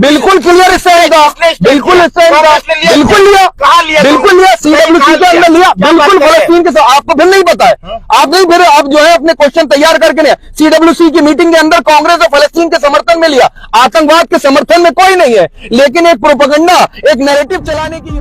बिल्कुल क्लियर इससे आएगा, बिल्कुल इससे आएगा, बिल्कुल लिया, कहाँ लिया, बिल्कुल लिया, CWC के अंदर लिया, बिल्कुल फलस्तीन के साथ। आपको फिर नहीं पता है, आप नहीं, फिर आप जो है अपने क्वेश्चन तैयार करके लिया। CWC की मीटिंग के अंदर कांग्रेस और फलस्तीन के समर्थन में लिया, आतंकवाद के समर्थन में कोई नहीं है, लेकिन एक प्रोपेगेंडा, एक नैरेटिव चलाने की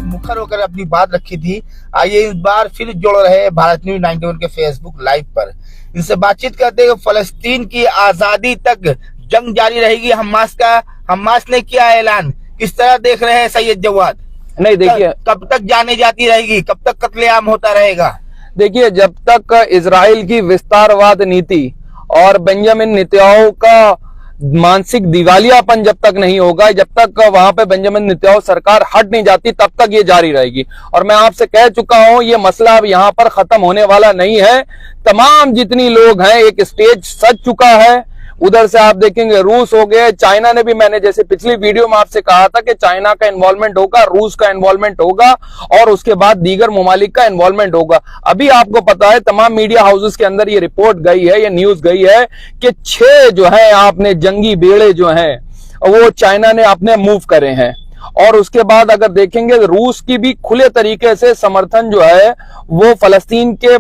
मुखर होकर अपनी बात रखी थी। आइए इस बार फिर जुड़ रहे भारत न्यूज 91 के फेसबुक लाइव पर, इनसे बातचीत करते हैं। फलस्तीन की आजादी तक जंग जारी रहेगी, हमास ने किया ऐलान, किस तरह देख रहे हैं सैयद जवाद? नहीं देखिए, कब तक जाने जाती रहेगी, कब तक कत्लेआम होता रहेगा? देखिए, जब तक इजराइल की विस्तारवाद नीति और बेंजामिन नेतन्याहू का मानसिक दिवालियापन जब तक नहीं होगा, जब तक वहां पे बेंजामिन नेतन्याहू सरकार हट नहीं जाती, तब तक ये जारी रहेगी। और मैं आपसे कह चुका हूं, ये मसला अब यहां पर खत्म होने वाला नहीं है। तमाम जितनी लोग हैं, एक स्टेज सज चुका है। उधर से आप देखेंगे रूस हो गए, चाइना ने भी, मैंने जैसे पिछली वीडियो में आपसे कहा था कि चाइना का इन्वॉल्वमेंट होगा, रूस का इन्वॉल्वमेंट होगा और उसके बाद दीगर ममालिक का इन्वॉल्वमेंट होगा। अभी आपको पता है, तमाम मीडिया हाउसेस के अंदर ये रिपोर्ट गई है, ये न्यूज गई है कि 6 जो है आपने जंगी बेड़े जो हैं वो चाइना ने अपने मूव करे हैं। और उसके बाद अगर देखेंगे, रूस की भी खुले तरीके से समर्थन जो है वो फलस्तीन के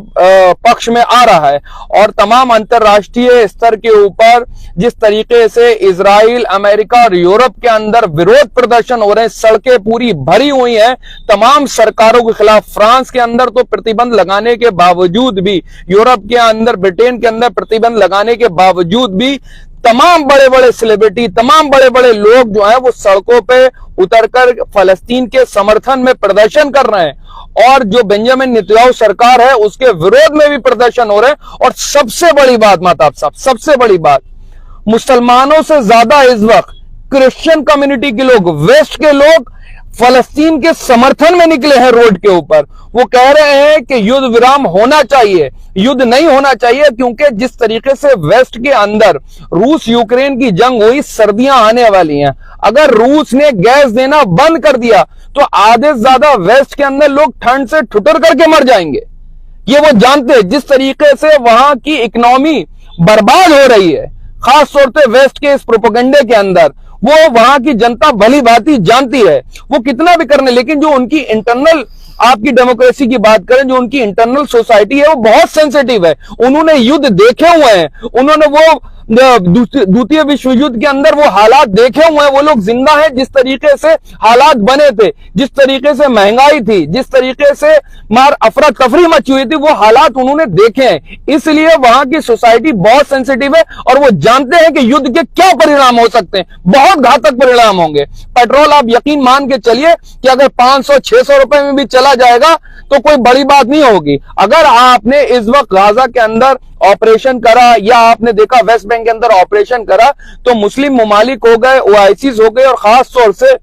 पक्ष में आ रहा है। और तमाम अंतरराष्ट्रीय स्तर के ऊपर जिस तरीके से इजराइल, अमेरिका और यूरोप के अंदर विरोध प्रदर्शन हो रहे हैं, सड़कें पूरी भरी हुई हैं तमाम सरकारों के खिलाफ। फ्रांस के अंदर तो प्रतिबंध लगाने के बावजूद भी, यूरोप के अंदर, ब्रिटेन के अंदर प्रतिबंध लगाने के बावजूद भी तमाम बड़े बड़े सेलिब्रिटी, तमाम बड़े बड़े लोग जो हैं वो सड़कों पे उतरकर फलस्तीन के समर्थन में प्रदर्शन कर रहे हैं। और जो बेंजामिन नेतन्याहू सरकार है उसके विरोध में भी प्रदर्शन हो रहे हैं। और सबसे बड़ी बात महताब साहब, सबसे बड़ी बात, मुसलमानों से ज्यादा इस वक्त क्रिश्चियन कम्युनिटी के लोग, वेस्ट के लोग फलस्तीन के समर्थन में निकले हैं रोड के ऊपर। वो कह रहे हैं कि युद्ध विराम होना चाहिए, युद्ध नहीं होना चाहिए, क्योंकि जिस तरीके से वेस्ट के अंदर रूस यूक्रेन की जंग हुई, सर्दियां आने वाली हैं। अगर रूस ने गैस देना बंद कर दिया तो आधे से ज्यादा वेस्ट के अंदर लोग ठंड से ठुठुर करके मर जाएंगे। ये वो जानते हैं। जिस तरीके से वहां की इकोनॉमी बर्बाद हो रही है, खास तौर से वेस्ट के इस प्रोपेगेंडे के अंदर, वो वहां की जनता भली भांति जानती है। वो कितना भी करने, लेकिन जो उनकी इंटरनल, आपकी डेमोक्रेसी की बात करें, जो उनकी इंटरनल सोसाइटी है वो बहुत सेंसिटिव है। उन्होंने युद्ध देखे हुए हैं, उन्होंने वो द्वितीय विश्व युद्ध के अंदर वो हालात देखे हुए हैं। वो लोग जिंदा हैं, जिस तरीके से हालात बने थे, जिस तरीके से महंगाई थी, जिस तरीके से मार अफरा तफरी मची हुई थी, वो हालात उन्होंने देखे हैं। इसलिए वहां की सोसाइटी बहुत सेंसिटिव है और वो जानते हैं कि युद्ध के क्या परिणाम हो सकते हैं। बहुत घातक परिणाम होंगे। पेट्रोल आप यकीन मान के चलिए कि अगर 500-600 रुपए में भी चला जाएगा तो कोई बड़ी बात नहीं होगी। अगर आपने इस वक्त गाजा के अंदर ऑपरेशन करा, या आपने देखा वेस्ट बैंक के अंदर ऑपरेशन करा, तो मुस्लिम ममालिक हो गए, ओआईसीज हो गए, और खास तौर से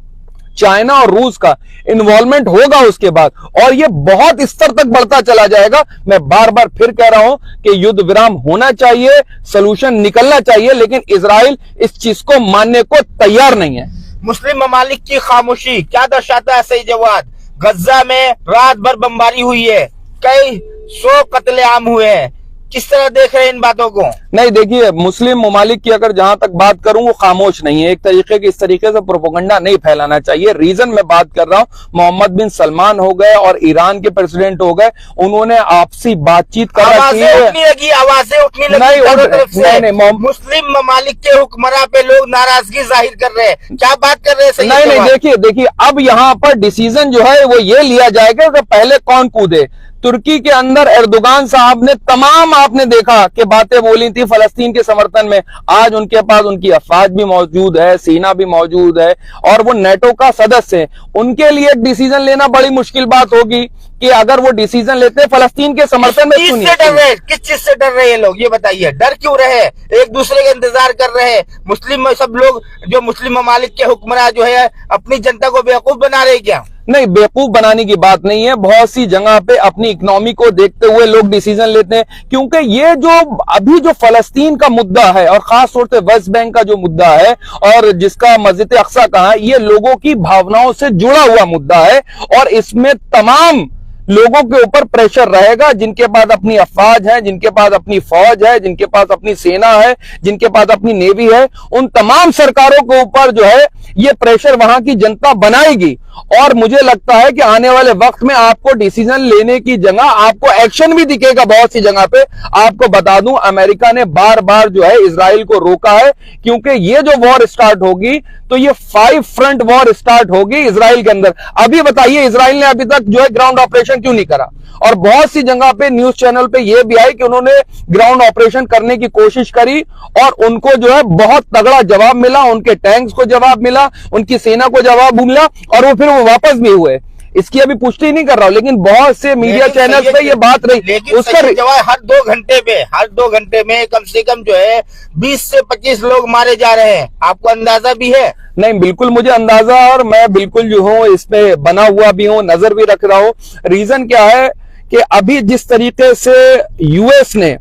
चाइना और रूस का इन्वॉल्वमेंट होगा उसके बाद, और ये बहुत स्तर तक बढ़ता चला जाएगा। मैं बार बार फिर कह रहा हूं कि युद्ध विराम होना चाहिए, सोल्यूशन निकलना चाहिए, लेकिन इजराइल इस चीज को मानने को तैयार नहीं है। मुस्लिम ममालिक की खामोशी क्या दर्शाता है सही जवाब? गजा में रात भर बमबारी हुई है, कई 100 कत्लेआम हुए हैं, किस तरह देख रहे हैं इन बातों को? नहीं देखिए, मुस्लिम ममालिक की अगर जहां तक बात करूं, वो खामोश नहीं है। एक तरीके की, इस तरीके से प्रोपेगेंडा नहीं फैलाना चाहिए। रीजन मैं बात कर रहा हूं, मोहम्मद बिन सलमान हो गए और ईरान के प्रेसिडेंट हो गए, उन्होंने आपसी बातचीत करा की, आवाजें उठने लगी। मुस्लिम ममालिक के हुक्मरान पे लोग नाराजगी जाहिर कर रहे हैं, क्या बात कर रहे हैं? नहीं, देखिए अब यहां पर डिसीजन जो है वो ये लिया जाएगा कि पहले कौन कूदे। तुर्की के अंदर एर्दोगान साहब ने तमाम, आपने देखा कि बातें बोली थी फलस्तीन के समर्थन में। आज उनके पास उनकी अफवाज भी मौजूद है, सेना भी मौजूद है, और वो नेटो का सदस्य है। उनके लिए एक डिसीजन लेना बड़ी मुश्किल बात होगी कि अगर वो डिसीजन लेते हैं फलस्तीन के समर्थन में। किस चीज से डर रहे हैं लोग, ये बताइए? डर क्यों रहे? एक दूसरे का इंतजार कर रहे हैं मुस्लिम, सब लोग जो मुस्लिम ममालिक के हुक्मरान जो है अपनी जनता को बेवकूफ बना रहे क्या? नहीं, बेवकूफ बनाने की बात नहीं है। बहुत सी जगह पे अपनी इकोनॉमी को देखते हुए लोग डिसीजन लेते हैं, क्योंकि ये जो अभी जो फलस्तीन का मुद्दा है, और खास तौर से वेस्ट बैंक का जो मुद्दा है, और जिसका मस्जिद अक्सा कहा है, ये लोगों की भावनाओं से जुड़ा हुआ मुद्दा है। और इसमें तमाम लोगों के ऊपर प्रेशर रहेगा, जिनके पास अपनी अफवाज है, जिनके पास अपनी फौज है, जिनके पास अपनी सेना है, जिनके पास अपनी नेवी है, उन तमाम सरकारों के ऊपर जो है ये प्रेशर वहां की जनता बनाएगी। और मुझे लगता है कि आने वाले वक्त में आपको डिसीजन लेने की जगह आपको एक्शन भी दिखेगा बहुत सी जगह पे। आपको बता दूं, अमेरिका ने बार बार जो है इजराइल को रोका है, क्योंकि ये जो वॉर स्टार्ट होगी तो ये 5 फ्रंट वॉर स्टार्ट होगी इजराइल के अंदर। अभी बताइए, इजराइल ने अभी तक जो है ग्राउंड ऑपरेशन क्यों नहीं करा? और बहुत सी जगह पे न्यूज चैनल पे ये भी आई कि उन्होंने ग्राउंड ऑपरेशन करने की कोशिश करी और उनको जो है बहुत तगड़ा जवाब मिला, उनके टैंक्स को जवाब मिला, उनकी सेना को जवाब मिला, और वो फिर वो वापस भी हुए। इसकी अभी पुष्टि नहीं कर रहा हूं, लेकिन बहुत से मीडिया चैनल पे ये बात रही। लेकिन उसका जवाब हर 2 घंटे में कम से कम जो है 20 से 25 लोग मारे जा रहे हैं। आपको अंदाजा भी है? नहीं, बिल्कुल मुझे अंदाजा, और मैं बिल्कुल जो हूं इस पे बना हुआ भी हूं, नजर भी रख रहा हूं। रीजन क्या है कि अभी जिस तरीके से यूएस ने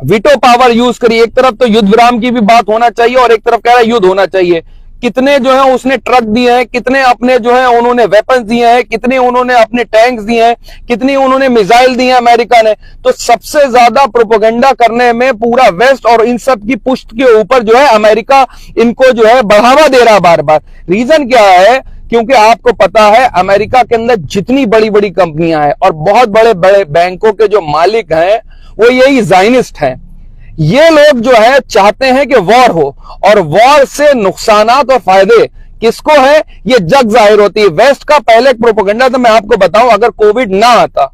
वीटो पावर यूज करी, एक तरफ तो युद्ध विराम की भी बात होना चाहिए और एक तरफ कह रहा है युद्ध होना चाहिए। कितने जो है उसने ट्रक दिए हैं, कितने अपने जो है उन्होंने वेपन्स दिए हैं, कितने उन्होंने अपने टैंक्स दिए हैं, कितनी उन्होंने मिसाइल दिए हैं अमेरिका ने। तो सबसे ज्यादा प्रोपेगेंडा करने में पूरा वेस्ट और इन सब की पुष्ट के ऊपर जो है अमेरिका इनको जो है बढ़ावा दे रहा है बार बार। रीजन क्या है? क्योंकि आपको पता है अमेरिका के अंदर जितनी बड़ी बड़ी कंपनियां हैं और बहुत बड़े बड़े बैंकों के जो मालिक हैं वो यही ज़ायनिस्ट हैं। ये लोग जो है चाहते हैं कि वॉर हो, और वॉर से नुकसानात और फायदे किसको है ये जग जाहिर होती है। वेस्ट का पहले एक प्रोपेगेंडा था, मैं आपको बताऊं, अगर कोविड ना आता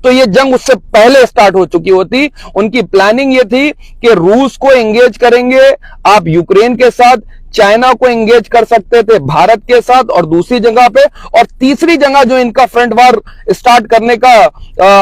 तो ये जंग उससे पहले स्टार्ट हो चुकी होती। उनकी प्लानिंग ये थी कि रूस को एंगेज करेंगे आप यूक्रेन के साथ, चाइना को एंगेज कर सकते थे भारत के साथ, और दूसरी जगह पे, और तीसरी जगह जो इनका फ्रंट वार स्टार्ट करने का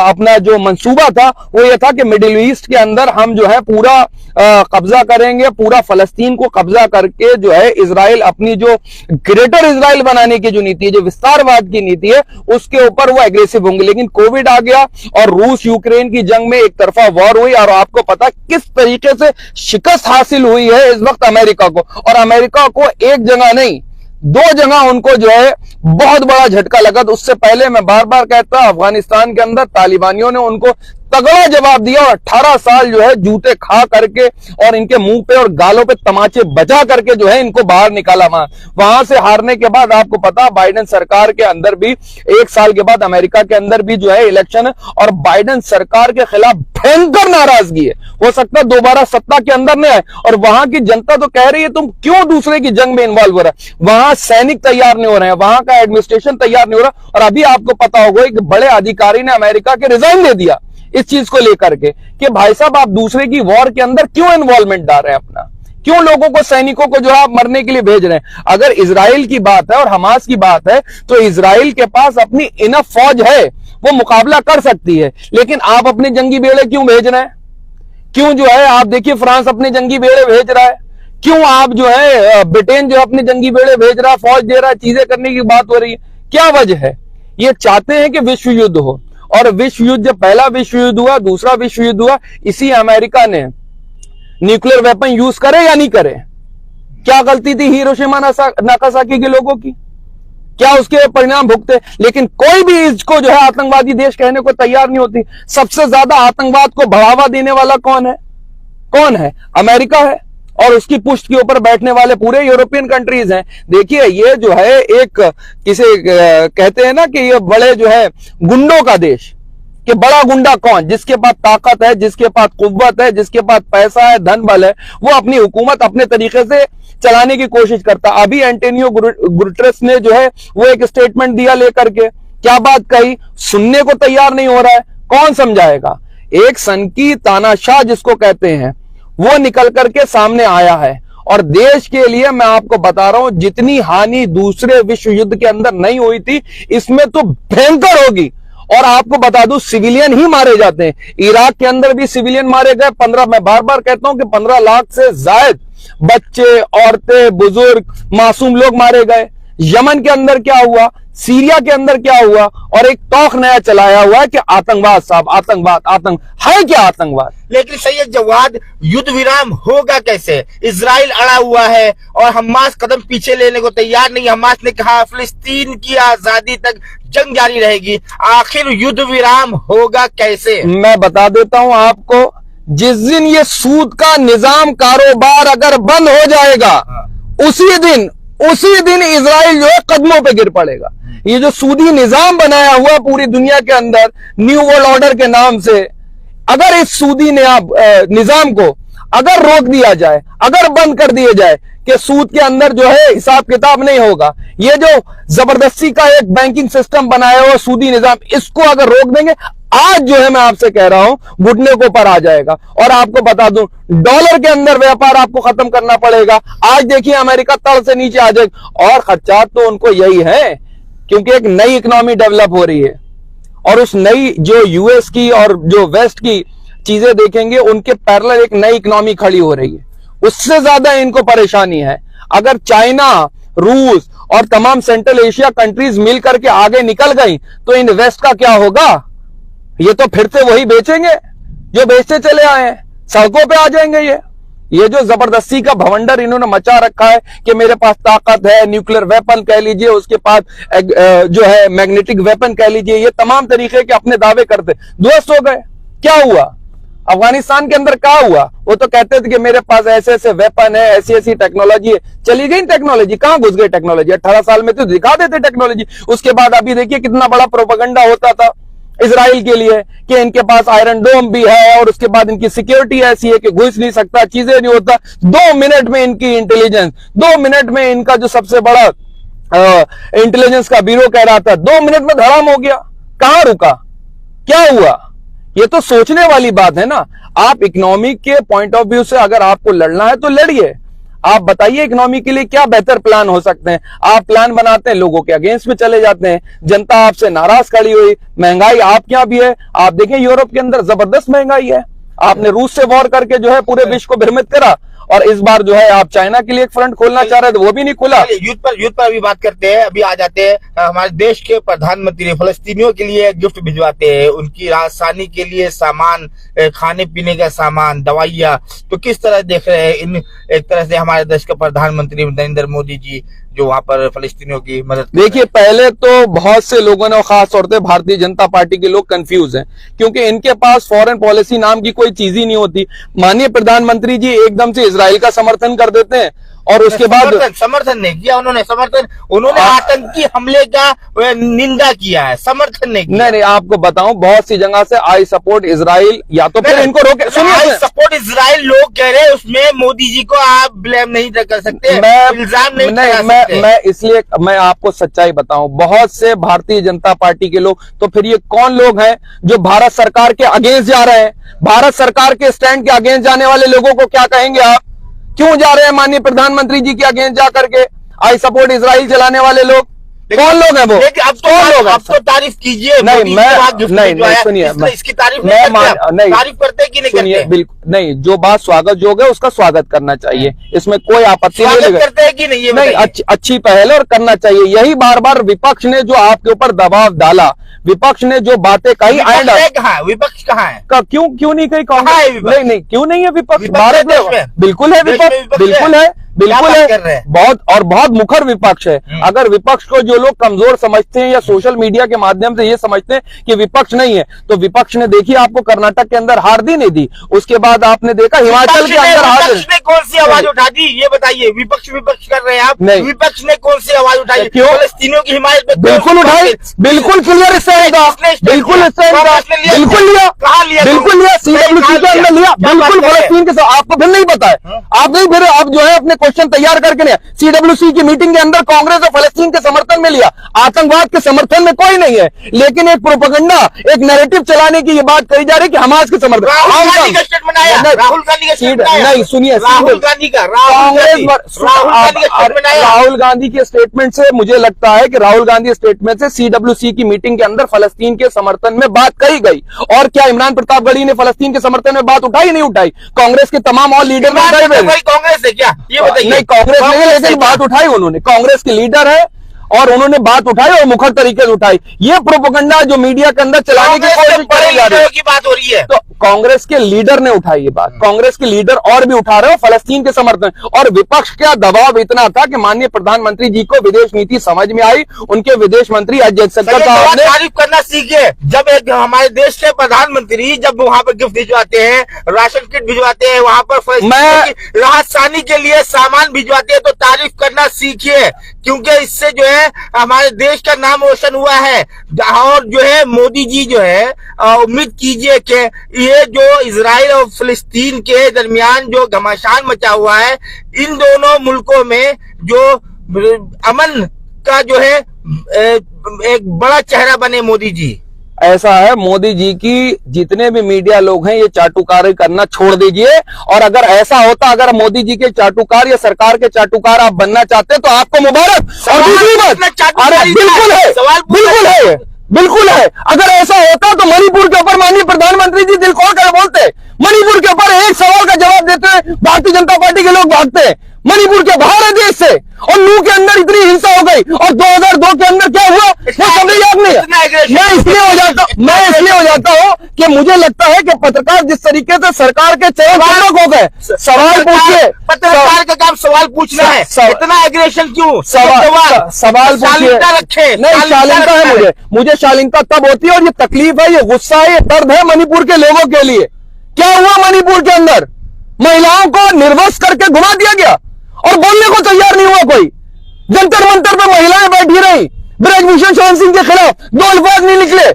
अपना जो मंसूबा था वो ये था कि मिडिल ईस्ट के अंदर हम जो है पूरा कब्जा करेंगे, पूरा फलस्तीन को कब्जा करके जो है इजराइल अपनी जो ग्रेटर इजराइल बनाने की जो नीति है, जो विस्तारवाद की नीति है, उसके ऊपर वो एग्रेसिव होंगे। लेकिन कोविड आ गया और रूस यूक्रेन की जंग में एक तरफा वॉर हुई, और आपको पता किस तरीके से शिकस्त हासिल हुई है इस वक्त अमेरिका को। और अमेरिका को एक जगह नहीं 2 जगह उनको जो है बहुत बड़ा झटका लगा। तो उससे पहले मैं बार बार कहता, अफगानिस्तान के अंदर तालिबानियों ने उनको तगड़ा जवाब दिया और 18 साल जो है जूते खा करके और इनके मुंह पे और गालों पे तमाचे बजा करके जो है इनको बाहर निकाला। वहां से हारने के बाद आपको पता बाइडेन सरकार के अंदर भी 1 साल के बाद अमेरिका के अंदर भी जो है इलेक्शन है, और बाइडेन सरकार के खिलाफ भयंकर नाराजगी है। हो सकता है दोबारा सत्ता के अंदर नहीं आए, और वहां की जनता तो कह रही है तुम क्यों दूसरे की जंग में इन्वॉल्व हो रहा है। वहां सैनिक तैयार नहीं हो रहे हैं, वहां का एडमिनिस्ट्रेशन तैयार नहीं हो रहा। और अभी आपको पता होगा एक बड़े अधिकारी ने अमेरिका के रिजाइन दे दिया इस चीज को लेकर के कि भाई साहब आप दूसरे की वॉर के अंदर क्यों इन्वॉल्वमेंट डाल रहे हैं अपना, क्यों लोगों को, सैनिकों को जो है आप मरने के लिए भेज रहे हैं। अगर इजराइल की बात है और हमास की बात है तो इजराइल के पास अपनी इनफ फौज है, वो मुकाबला कर सकती है। लेकिन आप अपने जंगी बेड़े क्यों भेज रहे हैं? क्यों जो है आप देखिए फ्रांस अपने जंगी बेड़े भेज रहा है, क्यों आप जो है ब्रिटेन जो है अपने जंगी बेड़े भेज रहा है, फौज दे रहा है, चीजें करने की बात हो रही है। क्या वजह है? ये चाहते हैं कि विश्व युद्ध हो, और विश्व युद्ध जब पहला विश्व युद्ध हुआ, दूसरा विश्व युद्ध हुआ, इसी अमेरिका ने न्यूक्लियर वेपन यूज करे या नहीं करे? क्या गलती थी हिरोशिमा नागासाकी के लोगों की? क्या उसके परिणाम भुगते? लेकिन कोई भी इसको जो है आतंकवादी देश कहने को तैयार नहीं होती। सबसे ज्यादा आतंकवाद को बढ़ावा देने वाला कौन है? कौन है? अमेरिका है, और उसकी पुष्ट के ऊपर बैठने वाले पूरे यूरोपियन कंट्रीज हैं। देखिए ये जो है एक किसे कहते हैं ना कि ये बड़े जो है गुंडों का देश, कि बड़ा गुंडा कौन? जिसके पास ताकत है, जिसके पास कुव्वत है, जिसके पास पैसा है, धन बल है, वो अपनी हुकूमत अपने तरीके से चलाने की कोशिश करता। अभी एंटोनियो गुटेरेस ने जो है वो एक स्टेटमेंट दिया लेकर के, क्या बात कही, सुनने को तैयार नहीं हो रहा है। कौन समझाएगा? एक सनकी तानाशाह जिसको कहते हैं वो निकल करके सामने आया है, और देश के लिए मैं आपको बता रहा हूं जितनी हानि दूसरे विश्व युद्ध के अंदर नहीं हुई थी इसमें तो भयंकर होगी। और आपको बता दूं सिविलियन ही मारे जाते हैं। इराक के अंदर भी सिविलियन मारे गए 15, मैं बार बार कहता हूं कि 15 लाख से ज्यादा बच्चे, औरतें, बुजुर्ग, मासूम लोग मारे गए। यमन के अंदर क्या हुआ, सीरिया के अंदर क्या हुआ, और एक टॉक नया चलाया हुआ है कि आतंकवाद साहब, आतंक है क्या आतंकवाद? लेकिन सैयद जवाद, युद्ध विराम होगा कैसे? इजराइल अड़ा हुआ है और हमास कदम पीछे लेने को तैयार नहीं। हमास ने कहा फिलिस्तीन की आजादी तक जंग जारी रहेगी। आखिर युद्ध विराम होगा कैसे? मैं बता देता हूं आपको, जिस दिन ये सूद का निजाम कारोबार अगर बंद हो जाएगा, उसी दिन इजराइल जो है कदमों पे गिर पड़ेगा। ये जो सूदी निजाम बनाया हुआ पूरी दुनिया के अंदर न्यू वर्ल्ड ऑर्डर के नाम से, अगर इस सूदी निजाम को अगर रोक दिया जाए, अगर बंद कर दिया जाए कि सूद के अंदर जो है हिसाब किताब नहीं होगा, ये जो जबरदस्ती का एक बैंकिंग सिस्टम बनाया हुआ सूदी निजाम, इसको अगर रोक देंगे, आज जो है मैं आपसे कह रहा हूं घुटने को ऊपर आ जाएगा। और आपको बता दूं, डॉलर के अंदर व्यापार आपको खत्म करना पड़ेगा। आज देखिए अमेरिका तल से नीचे आ जाएगा, और खर्चात तो उनको यही है क्योंकि एक नई इकोनॉमी डेवलप हो रही है, और उस नई जो यूएस की और जो वेस्ट की चीजें देखेंगे, उनके पैरेलल एक नई इकोनॉमी खड़ी हो रही है। उससे ज्यादा इनको परेशानी है। अगर चाइना, रूस और तमाम सेंट्रल एशिया कंट्रीज मिलकर के आगे निकल गई तो इन वेस्ट का क्या होगा? ये तो फिर से वही बेचेंगे जो बेचते चले आए हैं, सड़कों पे आ जाएंगे। ये जो जबरदस्ती का भवंडर इन्होंने मचा रखा है कि मेरे पास ताकत है, न्यूक्लियर वेपन कह लीजिए, उसके पास जो है मैग्नेटिक वेपन कह लीजिए, ये तमाम तरीके के अपने दावे करते ध्वस्त हो गए। क्या हुआ अफगानिस्तान के अंदर? क्या हुआ? वो तो कहते थे कि मेरे पास ऐसे ऐसे वेपन है, ऐसी ऐसी टेक्नोलॉजी है। चली गई टेक्नोलॉजी, कहां घुस गई टेक्नोलॉजी? 18 साल में तो दिखा देते टेक्नोलॉजी। उसके बाद अभी देखिए कितना बड़ा प्रोपेगेंडा होता था इजराइल के लिए कि इनके पास आयरन डोम भी है, और उसके बाद इनकी सिक्योरिटी ऐसी है कि घुस नहीं सकता, चीजें नहीं होता। 2 मिनट में इनकी इंटेलिजेंस, 2 मिनट में इनका जो सबसे बड़ा इंटेलिजेंस का ब्यूरो कह रहा था, 2 मिनट में धड़ाम हो गया। कहां रुका? क्या हुआ? ये तो सोचने वाली बात है ना। आप इकोनॉमी के पॉइंट ऑफ व्यू से अगर आपको लड़ना है तो लड़िए। आप बताइए इकोनॉमी के लिए क्या बेहतर प्लान हो सकते हैं। आप प्लान बनाते हैं, लोगों के अगेंस्ट में चले जाते हैं, जनता आपसे नाराज खड़ी हुई, महंगाई आपके यहां भी है। आप देखें यूरोप के अंदर जबरदस्त महंगाई है। आपने रूस से वॉर करके जो है पूरे विश्व को भ्रमित करा, और इस बार जो है आप चाइना के लिए एक फ्रंट खोलना चाह रहे थे, वो भी नहीं खुला। युद्ध पर अभी बात करते हैं। अभी आ जाते हैं हमारे देश के प्रधानमंत्री फलस्तीनियों के लिए गिफ्ट भिजवाते हैं, उनकी राजधानी के लिए सामान, खाने पीने का सामान, दवाइयां। तो किस तरह देख रहे हैं इन, एक तरह से हमारे देश के प्रधानमंत्री नरेंद्र मोदी जी जो वहां पर फलस्तीनियों की मदद? देखिए, पहले तो बहुत से लोगों ने, और खास तौर से भारतीय जनता पार्टी के लोग कंफ्यूज हैं, क्योंकि इनके पास फॉरेन पॉलिसी नाम की कोई चीज ही नहीं होती। माननीय प्रधानमंत्री जी एकदम से इजराइल का समर्थन कर देते हैं, और उसके बाद समर्थन नहीं किया उन्होंने आतंकी हमले का निंदा किया है, समर्थन नहीं किया। नहीं, आपको बताऊं, बहुत सी जगह से आई सपोर्ट इजराइल, या तो फिर इनको रोके। सुनिए, आई सपोर्ट इजराइल लोग कह रहे हैं, उसमें मोदी जी को आप ब्लेम नहीं कर सकते, इल्जाम नहीं लगा सकते। मैं इसलिए मैं आपको सच्चाई बताऊं, बहुत से भारतीय जनता पार्टी के लोग, तो फिर ये कौन लोग हैं जो भारत सरकार के अगेंस्ट जा रहे हैं? भारत सरकार के स्टैंड के अगेंस्ट जाने वाले लोगों को क्या कहेंगे आप? क्यों जा रहे हैं माननीय प्रधानमंत्री जी के अगेंस्ट जाकर के आई सपोर्ट इजराइल चलाने वाले लोग? कौन लोग हैं वो? अब तो तारीफ कीजिए। नहीं, सुनिए, इसकी तारीफ तारीफ करते कि नहीं करते? बिल्कुल नहीं, जो बात स्वागत योग्य है उसका स्वागत करना चाहिए, इसमें कोई आपत्ति नहीं करते हैं कि नहीं? नहीं, अच्छी पहल और करना चाहिए। यही बार बार विपक्ष ने जो आपके ऊपर दबाव डाला, विपक्ष ने जो बातें कही, विपक्ष कहाँ है? क्यों नहीं कही कांग्रेस? नहीं, क्यों नहीं है विपक्ष? भारत में बिल्कुल है विपक्ष, बिल्कुल है, बहुत मुखर विपक्ष है। अगर विपक्ष को जो लोग कमजोर समझते हैं या सोशल मीडिया के माध्यम से ये समझते हैं कि विपक्ष नहीं है, तो विपक्ष ने देखिए आपको कर्नाटक के अंदर हार दी नहीं दी, उसके बाद आपने देखा हिमाचल के अंदर हार दी। कौन सी आवाज उठा दी ये बताइए? विपक्ष कर रहे हैं आप। नहीं, विपक्ष ने कौन सी आवाज उठाई? क्यों? फलस्तीनियों की हिमायत में बिल्कुल उठाई, बिल्कुल क्लियर स्टैंड था, बिल्कुल लिया, बिल्कुल लिया, CWC के अंदर लिया, बिल्कुल फलस्तीन के साथ। आपको फिर नहीं पता है? आप नहीं, फिर आप जो है अपने क्वेश्चन तैयार करके लिया। CWC की मीटिंग के अंदर कांग्रेस और फलस्तीन के समर्थन में लिया, आतंकवाद के समर्थन में कोई नहीं है, लेकिन एक प्रोपेगेंडा, एक नैरेटिव चलाने की ये बात कही जा रही है कि हमास के समर्थन। राहुल गांधी का स्टेटमेंट आया, नहीं सुनिए, राहुल गांधी का, राहुल गांधी के स्टेटमेंट से मुझे लगता है कि राहुल गांधी स्टेटमेंट से CWC की मीटिंग के अंदर फलस्तीन के समर्थन में बात कही गई। और क्या इमरान प्रतापगढ़ी ने फलस्तीन के समर्थन में बात उठाई? नहीं उठाई। कांग्रेस के तमाम और लीडर कांग्रेस है क्या? ये बताइए। नहीं, कांग्रेस नहीं, लेकिन बात उठाई उन्होंने। कांग्रेस के लीडर है, और उन्होंने बात उठाई और मुखर तरीके से उठाई। ये प्रोपेगेंडा जो मीडिया के अंदर चलाने की कोशिश बड़े की जा रही है, की बात हो रही है। तो कांग्रेस के लीडर ने उठाई ये बात, कांग्रेस के लीडर और भी उठा रहे हो फलस्तीन के समर्थन, और विपक्ष का दबाव इतना था कि माननीय प्रधानमंत्री जी को विदेश नीति समझ में आई। उनके विदेश मंत्री अजय शंकर साहब ने तारीफ करना सीखे। जब एक हमारे देश के प्रधानमंत्री जब वहां पर गिफ्ट भिजवाते हैं, राशन किट भिजवाते हैं, वहां पर राहत सानी के लिए सामान भिजवाते हैं, तो तारीफ करना सीखिए, क्योंकि इससे जो है हमारे देश का नाम रोशन हुआ है। और जो है मोदी जी जो है उम्मीद कीजिए कि ये जो इजराइल और फिलिस्तीन के दरमियान जो घमासान मचा हुआ है, इन दोनों मुल्कों में जो अमन का जो है एक बड़ा चेहरा बने मोदी जी। ऐसा है, मोदी जी की जितने भी मीडिया लोग हैं ये चाटुकारी करना छोड़ दीजिए। और अगर ऐसा होता, अगर मोदी जी के चाटुकार या सरकार के चाटुकार आप बनना चाहते हैं तो आपको मुबारक। और दूसरी बात, अरे बिल्कुल है, बिल्कुल है, बिल्कुल है। अगर ऐसा होता तो मणिपुर के ऊपर माननीय प्रधानमंत्री जी दिल खोल कर बोलते, मणिपुर के ऊपर एक सवाल का जवाब देते हैं, भारतीय जनता पार्टी के लोग भागते हैं। मणिपुर के बाहर है देश से, और नू के अंदर इतनी हिंसा हो गई, और 2002 के अंदर क्या हुआ वो समझ याद नहीं है। मैं इसलिए हो जाता हूँ कि मुझे लगता है कि पत्रकार जिस तरीके से सरकार के चरण हो गए, सवाल पूछिए, पत्रकार का काम सवाल पूछना है, इतना एग्रेशन क्यों? सवाल पूछिए, रखे नहीं शालीनता है, मुझे शालीनता तब होती है, और ये तकलीफ है, ये गुस्सा है, ये दर्द है मणिपुर के लोगों के लिए। क्या हुआ मणिपुर के अंदर? महिलाओं को निर्वस्त्र करके घुमा दिया गया और बोलने को तैयार नहीं हुआ कोई। जंतर मंतर पर महिलाएं बैठी रही, ब्रजभूषण शरण सिंह के खिलाफ 2 अल्फाज नहीं निकले,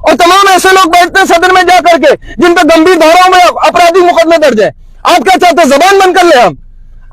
और तमाम ऐसे लोग बैठते हैं सदन में जाकर के जिन पर गंभीर धाराओं में आपराधिक मुकदमे दर्ज है। आप क्या चाहते हैं, जबान बंद कर ले हम?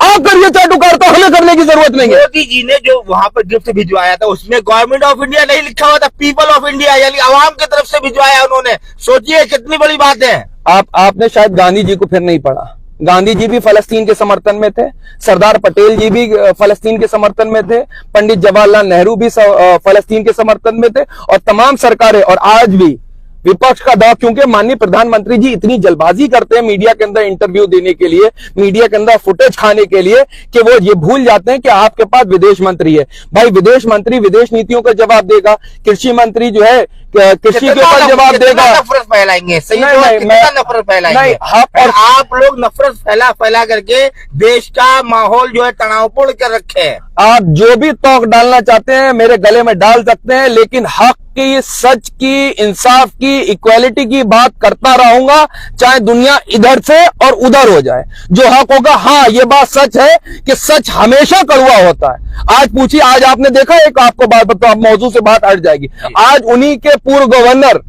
आप करिए चाटुकार, तो हमें करने की जरूरत नहीं है। मोदी जी ने जो वहां पर गिफ्ट भिजवाया था उसमें गवर्नमेंट ऑफ इंडिया नहीं लिखा हुआ था, पीपल ऑफ इंडिया, यानी आवाम की तरफ से भिजवाया उन्होंने। सोचिए कितनी बड़ी बात है। आपने शायद गांधी जी को फिर नहीं पढ़ा। गांधी जी भी फलस्तीन के समर्थन में थे, सरदार पटेल जी भी फलस्तीन के समर्थन में थे, पंडित जवाहरलाल नेहरू भी फलस्तीन के समर्थन में थे, और तमाम सरकारें, और आज भी विपक्ष का दबाव, क्योंकि माननीय प्रधानमंत्री जी इतनी जल्दबाजी करते हैं मीडिया के अंदर इंटरव्यू देने के लिए, मीडिया के अंदर फुटेज खाने के लिए, कि वो ये भूल जाते हैं कि आपके पास विदेश मंत्री है। भाई विदेश मंत्री विदेश नीतियों का जवाब देगा, कृषि मंत्री जो है कृषि के ऊपर जवाब देगा। नफरत फैलाएंगे, सही नफरत फैलाएंगे। और आप लोग नफरत फैला करके देश का माहौल जो है तनावपूर्ण कर रखे हैं। आप जो भी तोक डालना चाहते हैं मेरे गले में डाल सकते हैं, लेकिन हक की, सच की, इंसाफ की, इक्वालिटी की बात करता रहूंगा, चाहे दुनिया इधर से और उधर हो जाए। जो हक होगा, हाँ ये बात सच है कि सच हमेशा कड़वा होता है। आज पूछिए, आज आपने देखा, एक आपको बात बताओ, मौजूद से बात हट जाएगी। आज उन्हीं के पूर्व गवर्नर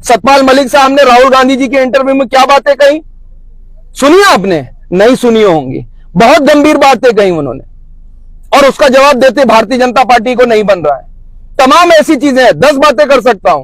सतपाल मलिक साहब ने राहुल गांधी जी के इंटरव्यू में क्या बातें कही, सुनिए आपने? नहीं सुनी होंगी। बहुत गंभीर बातें कही उन्होंने, और उसका जवाब देते भारतीय जनता पार्टी को नहीं बन रहा है। तमाम ऐसी चीजें हैं, 10 बातें कर सकता हूं,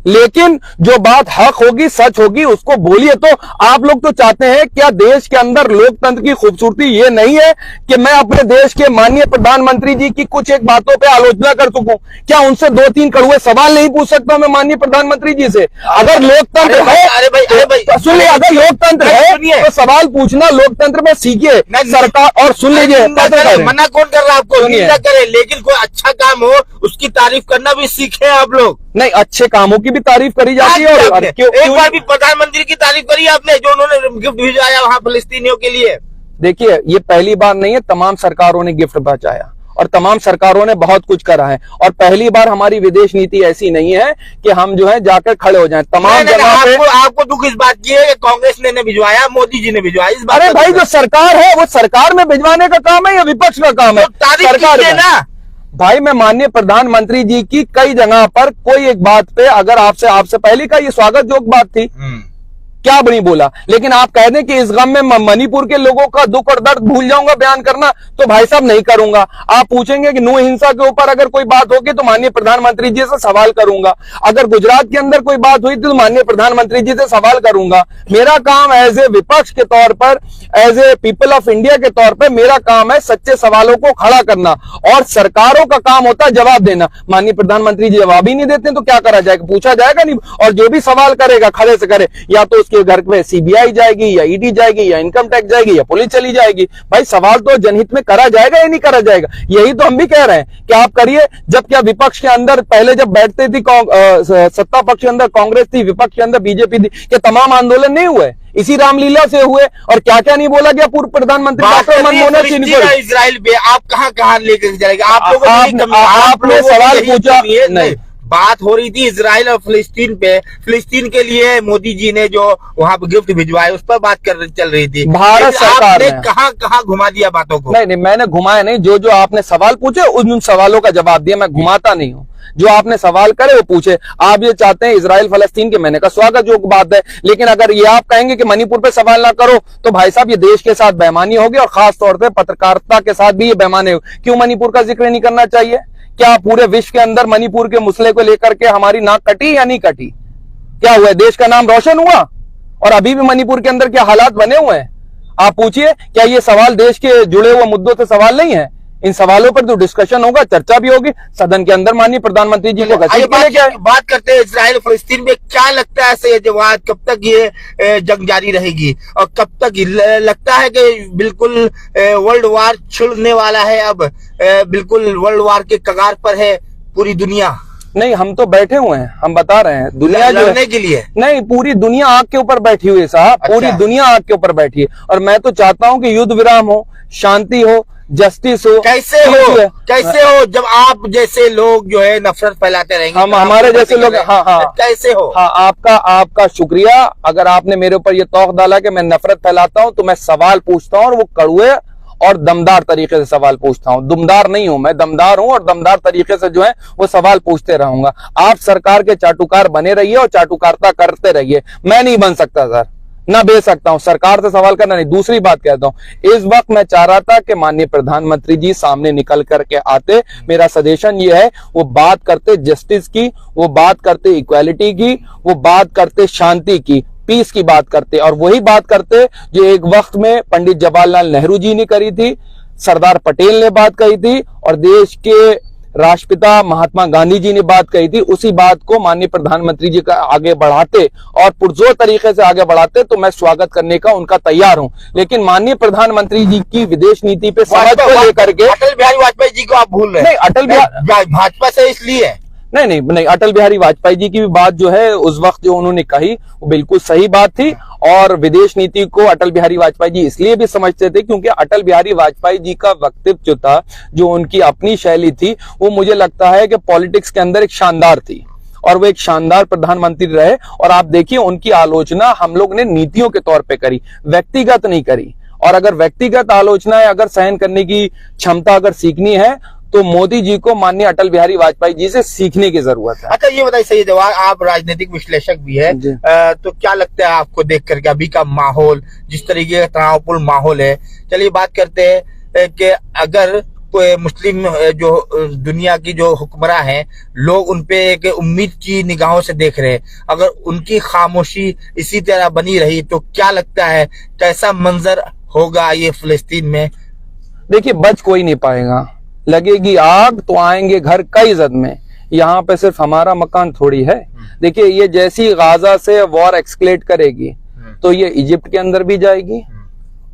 लेकिन जो बात हक होगी, सच होगी, उसको बोलिए। तो आप लोग तो चाहते हैं, क्या देश के अंदर लोकतंत्र की खूबसूरती ये नहीं है कि मैं अपने देश के माननीय प्रधानमंत्री जी की कुछ एक बातों पे आलोचना कर सकूं? क्या उनसे 2-3 कड़वे सवाल नहीं पूछ सकता मैं माननीय प्रधानमंत्री जी से? अगर लोकतंत्र है, सुनिए, अगर लोकतंत्र है तो सवाल पूछना लोकतंत्र में सीखिए सरकार। और सुन लीजिए, मना कौन कर रहा है आपको? निंदा करे, लेकिन कोई अच्छा काम हो उसकी तारीफ करना भी सीखे आप लोग। नहीं, अच्छे कामों की भी तारीफ करी जाती है। और एक बार भी प्रधानमंत्री की तारीफ करी आपने, जो उन्होंने गिफ्ट भिजवाया वहां फिलिस्तीनियों के लिए? देखिए, ये पहली बार नहीं है, तमाम सरकारों ने गिफ्ट पहुंचाया और तमाम सरकारों ने बहुत कुछ करा है, और पहली बार हमारी विदेश नीति ऐसी नहीं है कि हम जो है जाकर खड़े हो जाएं। तमाम जगह पे आपको दुख इस बात की है कि कांग्रेस ने भिजवाया, मोदी जी ने भिजवाया, इस बात? अरे भाई, जो सरकार है वो सरकार में भिजवाने का काम है या विपक्ष का काम है? सरकार ना भाई, मैं माननीय प्रधानमंत्री जी की कई जगह पर कोई एक बात पे अगर आपसे पहले का ये स्वागत जोग बात थी, क्या नहीं बोला, लेकिन आप कह दें कि इस गम में मणिपुर के लोगों का दुख और दर्द भूल जाऊंगा बयान करना, तो भाई साहब नहीं करूंगा। आप पूछेंगे कि नू हिंसा के ऊपर अगर कोई बात होगी तो माननीय प्रधानमंत्री जी से सवाल करूंगा। अगर गुजरात के अंदर कोई बात हुई तो माननीय प्रधानमंत्री जी से सवाल करूंगा। मेरा काम एज ए विपक्ष के तौर पर as a people of India के तौर पे मेरा काम है सच्चे सवालों को खड़ा करना, और सरकारों का काम होता है जवाब देना। माननीय प्रधानमंत्री जी जवाब ही नहीं देते तो क्या करा जाएगा, पूछा जाएगा नहीं। और जो भी सवाल करेगा खड़े से करे, या तो उसके घर पे सीबीआई जाएगी, या ईडी जाएगी, या इनकम टैक्स जाएगी, या पुलिस चली जाएगी। भाई सवाल तो जनहित में करा जाएगा या नहीं करा जाएगा, यही तो हम भी कह रहे हैं कि आप करिए। जब क्या विपक्ष के अंदर पहले जब बैठते थी सत्ता पक्ष के अंदर कांग्रेस थी, विपक्ष के अंदर बीजेपी थी, कि तमाम आंदोलन नहीं हुए, इसी रामलीला से हुए। और क्या क्या नहीं बोला गया पूर्व प्रधानमंत्री डॉक्टर मनमोहन सिंह को। इजराइल पे आप कहां लेकर जाएंगे? आप लोगों आपने सवाल पूछा नहीं, बात हो रही थी इजराइल और फिलिस्तीन पे। फिलिस्तीन के लिए मोदी जी ने जो वहां पे गिफ्ट भिजवाए उस पर बात चल रही थी। भारत सरकार ने कहां घुमा दिया बातों को? नहीं, मैंने घुमाया नहीं। जो आपने सवाल पूछे उन सवालों का जवाब दिया, मैं घुमाता नहीं हूं। जो आपने सवाल करे वो पूछे। आप ये चाहते हैं इजराइल फलस्तीन के, मैंने कहा स्वागत जो बात है, लेकिन अगर ये आप कहेंगे कि मणिपुर पे सवाल ना करो तो भाई साहब ये देश के साथ बेईमानी होगी, और खास तौर पे पत्रकारिता के साथ भी ये बेईमानी होगी। क्यों मणिपुर का जिक्र नहीं करना चाहिए? क्या पूरे विश्व के अंदर मणिपुर के मसले को लेकर के हमारी नाक कटी या नहीं कटी? क्या हुआ, देश का नाम रोशन हुआ? और अभी भी मणिपुर के अंदर क्या हालात बने हुए हैं आप पूछिए। क्या ये सवाल देश के जुड़े हुए मुद्दों से सवाल नहीं है? इन सवालों पर तो डिस्कशन होगा, चर्चा भी होगी सदन के अंदर। माननीय प्रधानमंत्री जी को बात करते हैं इजराइल फलस्तीन में। क्या लगता है सैयदवाद, कब तक ये जंग जारी रहेगी और कब तक लगता है कि बिल्कुल वर्ल्ड वार छिड़ने वाला है? अब बिल्कुल वर्ल्ड वार के कगार पर है पूरी दुनिया। नहीं, हम तो बैठे हुए हैं, हम बता रहे हैं दुनिया लड़ने के लिए नहीं, पूरी दुनिया आग के ऊपर बैठी हुई है साहब। अच्छा। पूरी दुनिया आग के ऊपर बैठी है, और मैं तो चाहता हूं कि युद्ध विराम हो, शांति हो, जस्टिस हो। कैसे हो जब आप जैसे लोग जो है नफरत फैलाते रहेंगे? हम हमारे जैसे लोग, हाँ कैसे हो? हाँ, आपका शुक्रिया। अगर आपने मेरे ऊपर ये तौक डाला कि मैं नफरत फैलाता हूं, तो मैं सवाल पूछता हूं और वो कड़वे और दमदार तरीके से सवाल पूछता हूं। दुमदार नहीं हूं मैं, दमदार हूं, और दमदार तरीके से जो है वो सवाल पूछते रहूंगा। आप सरकार के चाटुकार बने रहिए और चाटुकारिता करते रहिए, मैं नहीं बन सकता सर, ना भेज सकता हूं। सरकार से सवाल करना नहीं। दूसरी बात कहता हूं, इस वक्त मैं चाह रहा था कि माननीय प्रधानमंत्री जी सामने निकल करके आते। मेरा सजेशन ये है, वो बात करते जस्टिस की, वो बात करते इक्वालिटी की, वो बात करते शांति की, पीस की बात करते, और वही बात करते जो एक वक्त में पंडित जवाहरलाल नेहरू जी ने करी थी, सरदार पटेल ने बात कही थी, और देश के राष्ट्रपिता महात्मा गांधी जी ने बात कही थी। उसी बात को माननीय प्रधानमंत्री जी का आगे बढ़ाते और पुरजोर तरीके से आगे बढ़ाते, तो मैं स्वागत करने का उनका तैयार हूं। लेकिन माननीय प्रधानमंत्री जी की विदेश नीति पे समझ को लेकर के अटल बिहारी वाजपेयी जी को आप भूल रहे हैं। नहीं, अटल बिहारी भाजपा से इसलिए नहीं, अटल बिहारी वाजपेयी जी की भी बात जो है उस वक्त जो उन्होंने कही वो बिल्कुल सही बात थी। और विदेश नीति को अटल बिहारी वाजपेयी जी इसलिए भी समझते थे क्योंकि अटल बिहारी वाजपेयी जी का वक्तव्य जो था, जो उनकी अपनी शैली थी, वो मुझे लगता है कि पॉलिटिक्स के अंदर एक शानदार थी, और वो एक शानदार प्रधानमंत्री रहे। और आप देखिए उनकी आलोचना हम लोग ने नीतियों के तौर पे करी, व्यक्तिगत नहीं करी। और अगर व्यक्तिगत आलोचनाएं अगर सहन करने की क्षमता अगर सीखनी है, तो मोदी जी को माननीय अटल बिहारी वाजपेयी जी से सीखने की जरूरत है। अच्छा ये बताइए सैयदवाद, आप राजनीतिक विश्लेषक भी है, तो क्या लगता है आपको देख करके अभी का माहौल, जिस तरीके का तनावपूर्ण माहौल है? चलिए बात करते हैं कि अगर कोई मुस्लिम जो दुनिया की जो हुक्मरां हैं, लोग उनपे एक उम्मीद की निगाहों से देख रहे हैं, अगर उनकी खामोशी इसी तरह बनी रही तो क्या लगता है कैसा मंजर होगा ये फिलिस्तीन में? देखिए, बच कोई नहीं पाएगा। लगेगी आग तो आएंगे घर कई जद में। यहाँ पे सिर्फ हमारा मकान थोड़ी है। देखिए, ये जैसी गाजा से वॉर एक्सक्लेट करेगी तो ये इजिप्ट के अंदर भी जाएगी,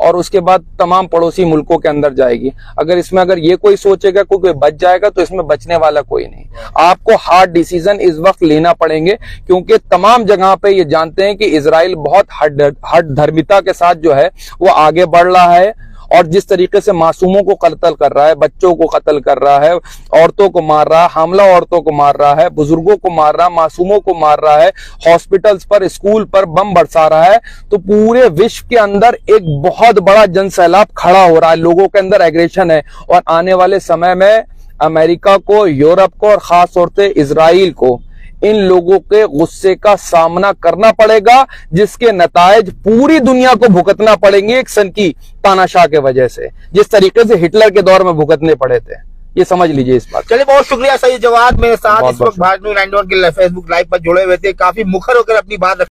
और उसके बाद तमाम पड़ोसी मुल्कों के अंदर जाएगी। अगर ये कोई सोचेगा कोई बच जाएगा, तो इसमें बचने वाला कोई नहीं। आपको हार्ड डिसीजन इस वक्त लेना पड़ेंगे, क्योंकि तमाम जगह पे ये जानते हैं कि इजराइल बहुत हठ धर्मिता के साथ जो है वो आगे बढ़ रहा है, और जिस तरीके से मासूमों को कत्ल कर रहा है, बच्चों को कत्ल कर रहा है, औरतों को मार रहा है, हमला औरतों को मार रहा है, बुजुर्गों को मार रहा है, मासूमों को मार रहा है, हॉस्पिटल्स पर, स्कूल पर बम बरसा रहा है, तो पूरे विश्व के अंदर एक बहुत बड़ा जन सैलाब खड़ा हो रहा है। लोगों के अंदर एग्रेशन है, और आने वाले समय में अमेरिका को, यूरोप को, और खास तौर से इजराइल को इन लोगों के गुस्से का सामना करना पड़ेगा, जिसके नतायज पूरी दुनिया को भुगतना पड़ेंगे एक सन की तानाशाह के वजह से, जिस तरीके से हिटलर के दौर में भुगतने पड़े थे। ये समझ लीजिए इस बात। चलिए, बहुत शुक्रिया सैयदवाद। मेरे साथ इस वक्त भारत न्यूज़ 91 के फेसबुक लाइव पर जुड़े हुए थे, काफी मुखर होकर अपनी बात